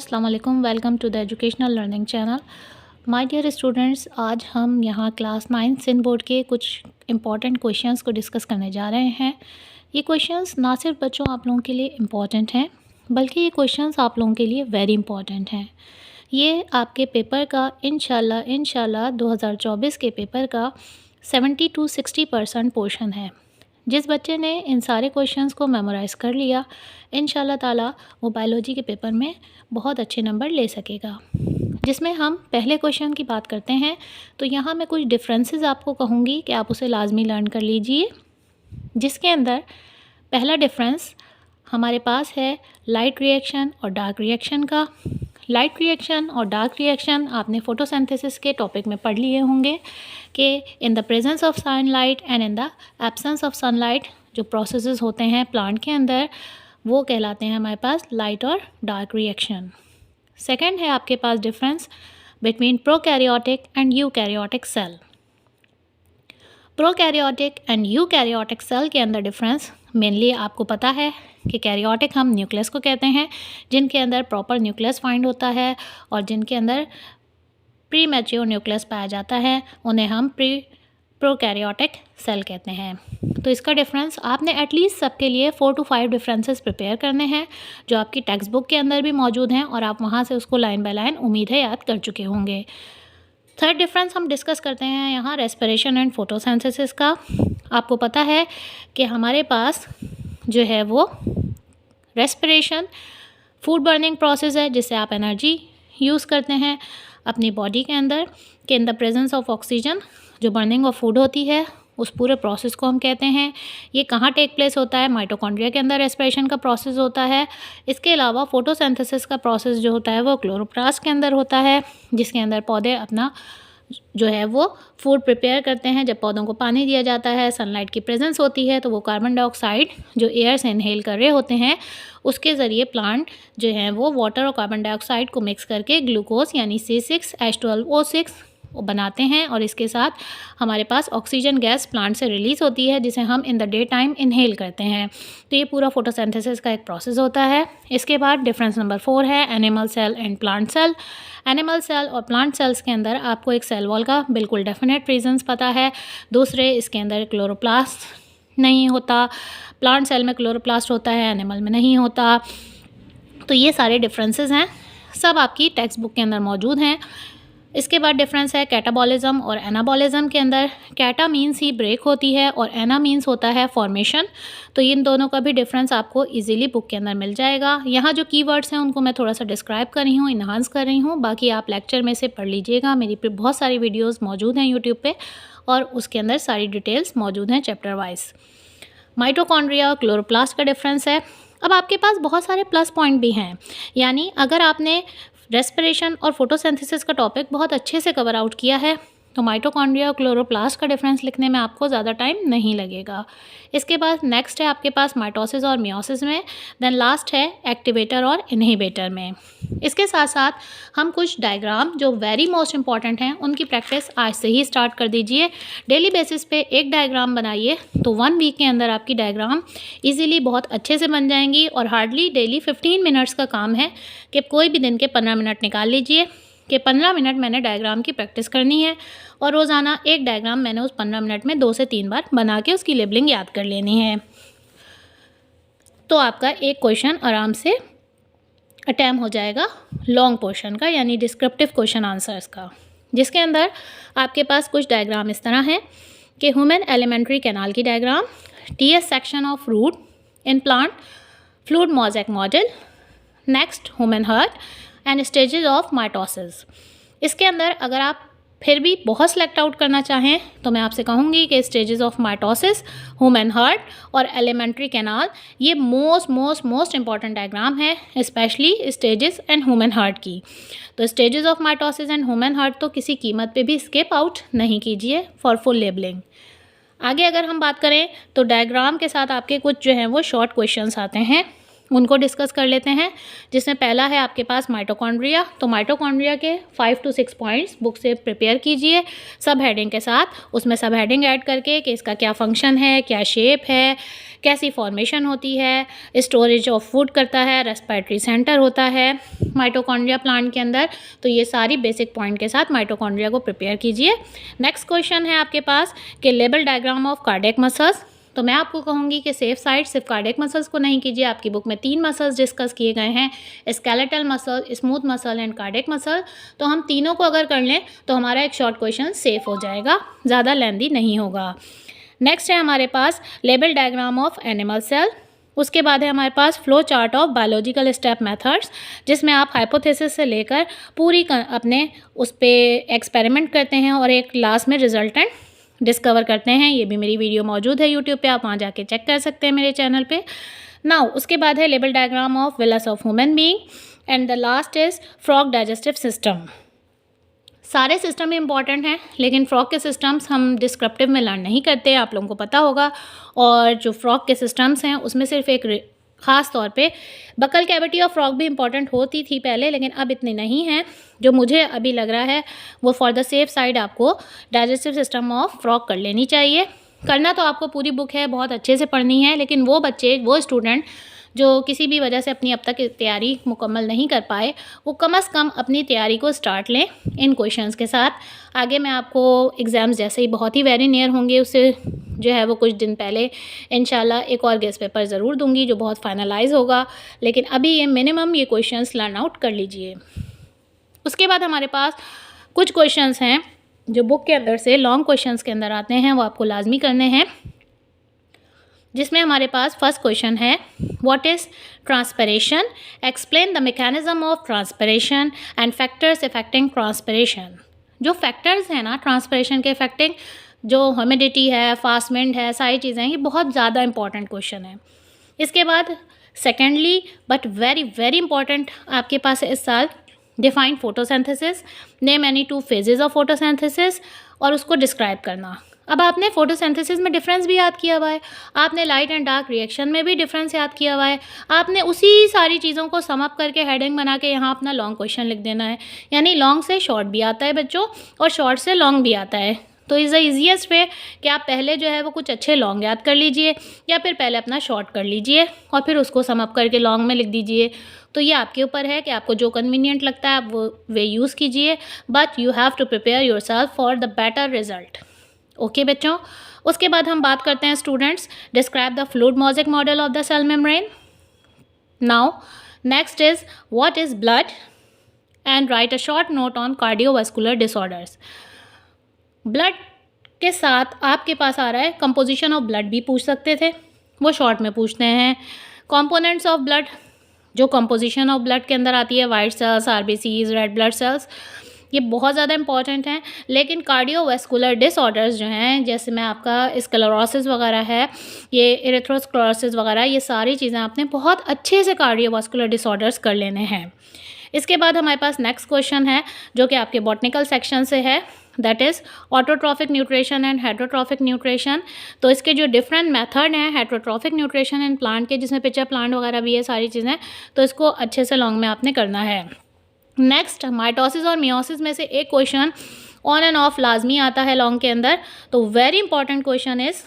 अस्सलाम वालेकुम, welcome to the educational learning channel. My dear students, आज हम यहाँ क्लास 9 सिंध बोर्ड के कुछ इम्पॉर्टेंट क्वेश्चंस को डिस्कस करने जा रहे हैं। ये क्वेश्चंस ना सिर्फ बच्चों आप लोगों के लिए इम्पॉर्टेंट हैं, बल्कि ये क्वेश्चंस आप लोगों के लिए वेरी इंपॉर्टेंट हैं। ये आपके पेपर का इंशाल्लाह 2024 के पेपर का 70 to 60% पोर्शन है। जिस बच्चे ने इन सारे क्वेश्चंस को मेमोराइज़ कर लिया, इंशाल्लाह ताला वो बायोलॉजी के पेपर में बहुत अच्छे नंबर ले सकेगा। जिसमें हम पहले क्वेश्चन की बात करते हैं, तो यहाँ मैं कुछ डिफरेंसेस आपको कहूँगी कि आप उसे लाजमी लर्न कर लीजिए। जिसके अंदर पहला डिफरेंस हमारे पास है लाइट रिएक्शन और डार्क रिएक्शन का। लाइट रिएक्शन और डार्क रिएक्शन आपने फोटोसिंथेसिस के टॉपिक में पढ़ लिए होंगे कि in the presence of sunlight and in the absence of sunlight जो प्रोसेसेस होते हैं प्लांट के अंदर, वो कहलाते हैं हमारे पास लाइट और डार्क रिएक्शन। सेकंड है आपके पास difference between prokaryotic and eukaryotic cell. Prokaryotic and eukaryotic cell के अंदर डिफरेंस मेनली आपको पता है कि कैरियोटिक हम न्यूक्लियस को कहते हैं, जिनके अंदर प्रॉपर न्यूक्लियस फाइंड होता है, और जिनके अंदर प्री मैच्योर न्यूक्लियस पाया जाता है उन्हें हम प्रोकैरियोटिक सेल कहते हैं। तो इसका डिफरेंस आपने एटलीस्ट सबके लिए 4 to 5 डिफरेंसेस प्रिपेयर करने हैं, जो आपकी टेक्स्ट बुक के अंदर भी मौजूद हैं और आप वहाँ से उसको लाइन बाय लाइन उम्मीद है याद कर चुके होंगे। थर्ड डिफरेंस हम डिस्कस करते हैं यहाँ रेस्पिरेशन एंड फोटोसिंथेसिस का। आपको पता है कि हमारे पास जो है वो रेस्पिरेशन फूड बर्निंग प्रोसेस है, जिससे आप एनर्जी यूज़ करते हैं अपनी बॉडी के अंदर, कि in the presence of oxygen जो बर्निंग ऑफ फूड होती है उस पूरे प्रोसेस को हम कहते हैं। ये कहाँ टेक प्लेस होता है? माइटोकॉन्ड्रिया के अंदर रेस्पिरेशन का प्रोसेस होता है। इसके अलावा फोटोसिंथेसिस का प्रोसेस जो होता है वो क्लोरोप्लास्ट के अंदर होता है, जिसके अंदर पौधे अपना जो है वो फूड प्रिपेयर करते हैं। जब पौधों को पानी दिया जाता है, सनलाइट की प्रेजेंस होती है, तो वो कार्बन डाइऑक्साइड जो एयर से इनहेल कर रहे होते हैं, उसके ज़रिए प्लांट जो है वो वाटर और कार्बन डाइऑक्साइड को मिक्स करके ग्लूकोज यानी C6H12O6 बनाते हैं, और इसके साथ हमारे पास ऑक्सीजन गैस प्लांट से रिलीज़ होती है, जिसे हम in the day time inhale करते हैं। तो ये पूरा फोटोसिंथेसिस का एक प्रोसेस होता है। इसके बाद डिफरेंस नंबर 4 है animal cell and plant cell. Animal cell और प्लांट सेल्स के अंदर आपको एक सेल वॉल का बिल्कुल डेफिनेट रीजंस पता है। दूसरे, इसके अंदर क्लोरोप्लास्ट नहीं होता, प्लांट सेल में क्लोरोप्लास्ट होता है, एनिमल में नहीं होता। तो ये सारे डिफरेंसेस हैं, सब आपकी टेक्स्ट बुक के अंदर मौजूद हैं। इसके बाद डिफरेंस है कैटाबॉलिज्म और एनाबॉलिज्म के अंदर। कैटा मीन्स ही ब्रेक होती है और एना मीन्स होता है फॉर्मेशन। तो इन दोनों का भी डिफरेंस आपको इजीली बुक के अंदर मिल जाएगा। यहाँ जो कीवर्ड्स हैं उनको मैं थोड़ा सा डिस्क्राइब कर रही हूँ, इन्हांस कर रही हूँ, बाकी आप लेक्चर में से पढ़ लीजिएगा। मेरी बहुत सारी वीडियोज़ मौजूद हैं यूट्यूब पर, और उसके अंदर सारी डिटेल्स मौजूद हैं चैप्टर वाइज। माइटोकॉन्ड्रिया और क्लोरोप्लास्ट का डिफरेंस है। अब आपके पास बहुत सारे प्लस पॉइंट भी हैं, यानी अगर आपने रेस्पिरेशन और फोटोसिंथेसिस का टॉपिक बहुत अच्छे से कवर आउट किया है, तो माइटोकॉन्ड्रिया और क्लोरोप्लास्ट का डिफरेंस लिखने में आपको ज़्यादा टाइम नहीं लगेगा। इसके बाद नेक्स्ट है आपके पास माइटोसिस और मियोसिस में, देन लास्ट है एक्टिवेटर और इनहिबिटर में। इसके साथ साथ हम कुछ डायग्राम जो वेरी मोस्ट इंपॉर्टेंट हैं उनकी प्रैक्टिस आज से ही स्टार्ट कर दीजिए। डेली बेसिस पे एक डायग्राम बनाइए, तो 1 वीक के अंदर आपकी डायग्राम इजीली बहुत अच्छे से बन जाएंगी। और हार्डली डेली 15 मिनट्स का काम है कि कोई भी दिन के 15 मिनट निकाल लीजिए कि 15 मिनट मैंने डायग्राम की प्रैक्टिस करनी है, और रोज़ाना एक डायग्राम मैंने उस 15 मिनट में 2 से 3 बार बना के उसकी लेबलिंग याद कर लेनी है। तो आपका एक क्वेश्चन आराम से अटैम्प्ट हो जाएगा लॉन्ग पोर्शन का, यानी डिस्क्रिप्टिव क्वेश्चन आंसर्स का, जिसके अंदर आपके पास कुछ डायग्राम इस तरह हैं कि ह्यूमन एलिमेंट्री कैनाल की diagram, TS section of root in plant, fluid mosaic model, next human heart and stages of mitosis. इसके अंदर अगर आप फिर भी बहुत सेलेक्ट आउट करना चाहें तो मैं आपसे कहूँगी कि stages of mitosis, human heart और एलिमेंट्री कैनाल, ये मोस्ट इंपॉर्टेंट डायग्राम है, specially stages and human heart की। तो stages of mitosis and human heart तो किसी कीमत पे भी स्किप आउट नहीं कीजिए फॉर फुल लेबलिंग। आगे अगर हम बात करें तो डायग्राम के साथ आपके कुछ जो हैं वो शॉर्ट क्वेश्चंस आते हैं, उनको डिस्कस कर लेते हैं, जिसमें पहला है आपके पास माइटोकॉन्ड्रिया। तो माइटोकॉन्ड्रिया के 5 to 6 पॉइंट्स बुक से प्रिपेयर कीजिए सब हेडिंग के साथ, उसमें सब हेडिंग ऐड करके कि इसका क्या फंक्शन है, क्या शेप है, कैसी फॉर्मेशन होती है, स्टोरेज ऑफ फूड करता है, रेस्पिरेटरी सेंटर होता है माइटोकॉन्ड्रिया प्लांट के अंदर। तो ये सारी बेसिक पॉइंट के साथ माइटोकॉन्ड्रिया को प्रिपेयर कीजिए। नेक्स्ट क्वेश्चन है आपके पास कि label diagram of cardiac muscles. तो मैं आपको कहूँगी कि सेफ साइड सिर्फ कार्डियक मसल्स को नहीं कीजिए, आपकी बुक में 3 मसल्स डिस्कस किए गए हैं, skeletal muscle, smooth muscle and cardiac muscle. तो हम तीनों को अगर कर लें तो हमारा एक शॉर्ट क्वेश्चन सेफ हो जाएगा, ज़्यादा लेंदी नहीं होगा। नेक्स्ट है हमारे पास label diagram of animal cell. उसके बाद है हमारे पास flow chart of biological step methods, जिसमें आप हाइपोथेसिस से लेकर पूरी अपने उस पर एक्सपेरिमेंट करते हैं और एक लास्ट में रिजल्टेंट डिस्कवर करते हैं। ये भी मेरी वीडियो मौजूद है यूट्यूब पे, आप वहाँ जाके चेक कर सकते हैं मेरे चैनल पे। नाउ उसके बाद है label diagram of villous of human being and the last is frog digestive system. सारे सिस्टम इंपॉर्टेंट हैं, लेकिन फ्रॉग के सिस्टम्स हम डिस्क्रिप्टिव में लर्न नहीं करते, आप लोगों को पता होगा। और जो फ्रॉग के सिस्टम्स हैं उसमें सिर्फ एक ख़ास तौर पे बकल कैविटी ऑफ फ्रॉग भी इंपॉर्टेंट होती थी पहले, लेकिन अब इतनी नहीं है। जो मुझे अभी लग रहा है वो फॉर द सेफ साइड आपको डाइजेस्टिव सिस्टम ऑफ फ्रॉग कर लेनी चाहिए। करना तो आपको पूरी बुक है, बहुत अच्छे से पढ़नी है, लेकिन वो बच्चे, वो स्टूडेंट जो किसी भी वजह से अपनी अब तक तैयारी मुकम्मल नहीं कर पाए, वो कम से कम अपनी तैयारी को स्टार्ट लें इन क्वेश्चंस के साथ। आगे मैं आपको एग्ज़ाम्स जैसे ही बहुत ही वेरी नियर होंगे, उससे जो है वो कुछ दिन पहले इंशाल्लाह एक और गेस्ट पेपर ज़रूर दूंगी जो बहुत फाइनलाइज होगा, लेकिन अभी ये मिनिमम ये क्वेश्चंस लर्न आउट कर लीजिए। उसके बाद हमारे पास कुछ क्वेश्चंस हैं जो बुक के अंदर से लॉन्ग क्वेश्चंस के अंदर आते हैं, वो आपको लाजमी करने हैं। जिसमें हमारे पास फर्स्ट क्वेश्चन है what is transpiration, explain the mechanism of transpiration and factors affecting transpiration. जो फैक्टर्स हैं ना ट्रांसपिरेशन के अफेक्टिंग, जो ह्यूमिडिटी है, फास्ट विंड है, सारी चीज़ें, ये बहुत ज़्यादा इंपॉर्टेंट क्वेश्चन है। इसके बाद secondly but very very important आपके पास है इस साल, define photosynthesis, name any 2 phases of photosynthesis, और उसको डिस्क्राइब करना। अब आपने फोटोसिंथेसिस में डिफरेंस भी याद किया हुआ है, आपने लाइट एंड डार्क रिएक्शन में भी डिफरेंस याद किया हुआ है, आपने उसी सारी चीज़ों को सम अप करके हेडिंग बना के यहाँ अपना लॉन्ग क्वेश्चन लिख देना है। यानी लॉन्ग से शॉर्ट भी आता है बच्चों, और शॉर्ट से लॉन्ग भी आता है। तो इज़ द ईजीएस्ट वे कि आप पहले जो है वो कुछ अच्छे लॉन्ग याद कर लीजिए, या फिर पहले अपना शॉर्ट कर लीजिए और फिर उसको सम अप करके लॉन्ग में लिख दीजिए। तो ये आपके ऊपर है कि आपको जो कन्वीनियंट लगता है आप वो वे यूज़ कीजिए, but you have to prepare yourself for the better result. Okay बच्चों, उसके बाद हम बात करते हैं students, describe the fluid mosaic model of the cell membrane. Now next is what is blood and write a short note on cardiovascular disorders. Blood के साथ आपके पास आ रहा है कंपोजिशन ऑफ ब्लड भी पूछ सकते थे, वो शॉर्ट में पूछते हैं। कंपोनेंट्स ऑफ ब्लड, जो कंपोजिशन ऑफ ब्लड के अंदर आती है, white cells, RBCs, red blood cells, ये बहुत ज़्यादा इंपॉर्टेंट हैं। लेकिन कार्डियोवास्कुलर डिसऑर्डर्स जो हैं, जैसे मैं आपका स्क्लेरोसिस वगैरह है, ये एरिथ्रोस्क्लेरोसिस वगैरह, ये सारी चीज़ें आपने बहुत अच्छे से कार्डियोवास्कुलर डिसऑर्डर्स कर लेने हैं। इसके बाद हमारे पास नेक्स्ट क्वेश्चन है जो कि आपके बॉटनिकल सेक्शन से है, that is autotrophic nutrition and heterotrophic nutrition. तो इसके जो डिफरेंट मेथड हैं हेटरोट्रॉफिक न्यूट्रिशन इन प्लांट के, जिसमें पिक्चर प्लांट वगैरह भी है, सारी चीज़ें, तो इसको अच्छे से लॉन्ग में आपने करना है। नेक्स्ट माइटोसिस और मियोसिस में से एक क्वेश्चन ऑन एंड ऑफ लाजमी आता है लॉन्ग के अंदर। तो very important question is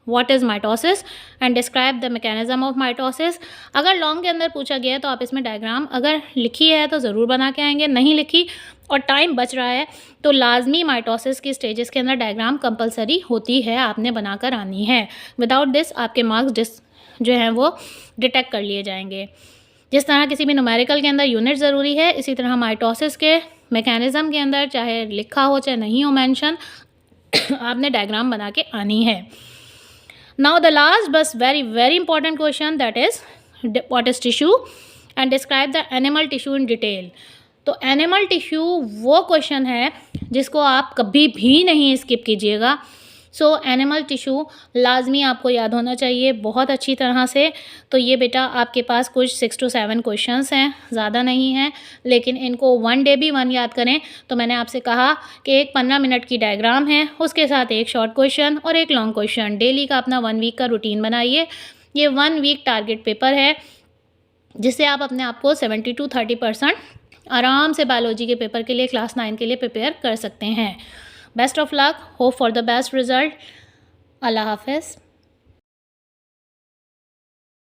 what is mitosis and describe the mechanism of mitosis. अगर लॉन्ग के अंदर पूछा गया है तो आप इसमें डायग्राम अगर लिखी है तो ज़रूर बना के आएंगे, नहीं लिखी और टाइम बच रहा है तो लाजमी माइटोसिस की स्टेजेस के अंदर डायग्राम कंपलसरी होती है, आपने बनाकर आनी है। विदाउट दिस आपके मार्क्स जो हैं वो डिटेक्ट कर लिए जाएंगे। जिस तरह किसी भी न्यूमेरिकल के अंदर यूनिट ज़रूरी है, इसी तरह माइटोसिस के मैकेनिज़्म के अंदर चाहे लिखा हो चाहे नहीं हो मेंशन, आपने डायग्राम बना के आनी है। नाउ द लास्ट बस very very important question, that is what is tissue and describe the animal tissue in detail. तो एनिमल टिश्यू वो क्वेश्चन है जिसको आप कभी भी नहीं स्किप कीजिएगा। सो एनिमल टिश्यू लाजमी आपको याद होना चाहिए बहुत अच्छी तरह से। तो ये बेटा आपके पास कुछ 6 to 7 क्वेश्चंस हैं, ज़्यादा नहीं हैं, लेकिन इनको वन डे भी वन याद करें। तो मैंने आपसे कहा कि एक 15 मिनट की डायग्राम है, उसके साथ एक शॉर्ट क्वेश्चन और एक लॉन्ग क्वेश्चन, डेली का अपना 1 वीक का रूटीन बनाइए। ये 1 वीक टारगेट पेपर है, जिससे आप अपने आप को 70 to 30% आराम से बायोलॉजी के पेपर के लिए क्लास 9 के लिए प्रिपेयर कर सकते हैं। Best of luck, hope for the best result. अल्लाह हाफिज़।